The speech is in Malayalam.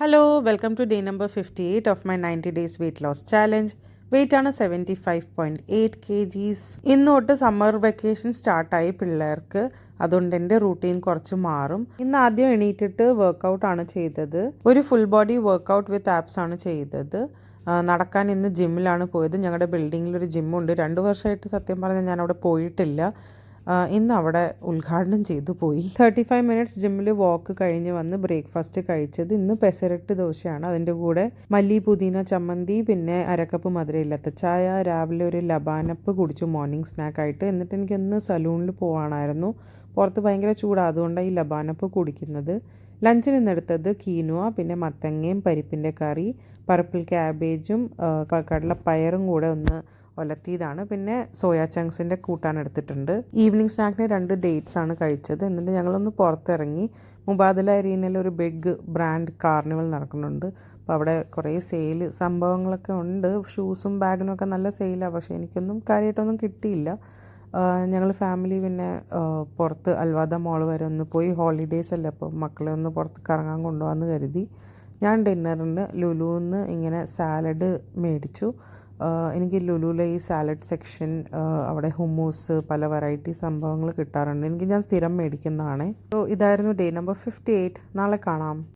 Hello, welcome to day number 58 of my 90 days weight loss challenge. Weight ആണ് 75.8 kgs. ഇന്ന് തൊട്ട് സമ്മർ വെക്കേഷൻ സ്റ്റാർട്ടായി പിള്ളേർക്ക്. അതുകൊണ്ട് എൻ്റെ റൂട്ടീൻ കുറച്ച് മാറും. ഇന്ന് ആദ്യം എണീറ്റിട്ട് വർക്കൗട്ട് ആണ് ചെയ്തത്. ഒരു ഫുൾ ബോഡി വർക്കൗട്ട് വിത്ത് ആപ്സ് ആണ് ചെയ്തത്. നടക്കാൻ ഇന്ന് ജിമ്മിലാണ് പോയത്. ഞങ്ങളുടെ ബിൽഡിങ്ങിൽ ഒരു ജിമ്മുണ്ട്. 2 വർഷമായിട്ട് സത്യം പറഞ്ഞാൽ ഞാൻ അവിടെ പോയിട്ടില്ല. ഇന്ന് അവിടെ ഉദ്ഘാടനം ചെയ്തു പോയി. 35 മിനിറ്റ്സ് ജിമ്മിൽ വാക്ക് കഴിഞ്ഞ് വന്ന് ബ്രേക്ക്ഫാസ്റ്റ് കഴിച്ചത് ഇന്ന് പെസരട്ട് ദോശയാണ്. അതിൻ്റെ കൂടെ മല്ലി പുതിന ചമ്മന്തി, പിന്നെ അരക്കപ്പ് മധുരമില്ലാത്ത ചായ. രാവിലെ ഒരു ലബാനപ്പ് കുടിച്ചു മോർണിംഗ് സ്നാക്കായിട്ട്. എന്നിട്ട് എനിക്കിന്ന് സലൂണിൽ പോകാനായിരുന്നു. പുറത്ത് ഭയങ്കര ചൂടാണ്, അതുകൊണ്ടാണ് ഈ ലബാനപ്പ് കുടിക്കുന്നത്. ലഞ്ചിന് ഇന്നെടുത്തത് കീനുവ, പിന്നെ മത്തങ്ങയും പരിപ്പിൻ്റെ കറി, പർപ്പിൾ ക്യാബേജും കടലപ്പയറും കൂടെ ഒന്ന് ഒലത്തിയതാണ്. പിന്നെ സോയാ ചങ്ക്സിൻ്റെ കൂട്ടാൻ എടുത്തിട്ടുണ്ട്. ഈവനിങ് സ്നാക്കിന് 2 ഡേറ്റ്സ് ആണ് കഴിച്ചത്. എന്നിട്ട് ഞങ്ങളൊന്ന് പുറത്തിറങ്ങി. മുബാദല അരീനയിൽ ഒരു ബിഗ് ബ്രാൻഡ് കാർണിവൽ നടക്കുന്നുണ്ട്. അപ്പോൾ അവിടെ കുറേ സെയിൽ സംഭവങ്ങളൊക്കെ ഉണ്ട്. ഷൂസും ബാഗിനും ഒക്കെ നല്ല സെയിലാണ്. പക്ഷേ എനിക്കൊന്നും കാര്യമായിട്ടൊന്നും കിട്ടിയില്ല. ഞങ്ങൾ ഫാമിലി പിന്നെ പുറത്ത് അൽവാദ മോൾ വരെ ഒന്ന് പോയി. ഹോളിഡേയ്സ് അല്ലേ, അപ്പോൾ മക്കളെ ഒന്ന് പുറത്ത് കറങ്ങാൻ കൊണ്ടുപോകാമെന്ന് കരുതി ഞാൻ ഡിന്നറിന് ലുലുന്ന് ഇങ്ങനെ സാലഡ് മേടിച്ചു. എനിക്ക് ലുലുവിലെ ഈ സാലഡ് സെക്ഷൻ, അവിടെ ഹുമ്മൂസ്, പല വെറൈറ്റി സംഭവങ്ങൾ കിട്ടാറുണ്ട്. ഞാൻ സ്ഥിരം മേടിക്കുന്നതാണ്. സോ ഇതായിരുന്നു ഡേ നമ്പർ 58. നാളെ കാണാം.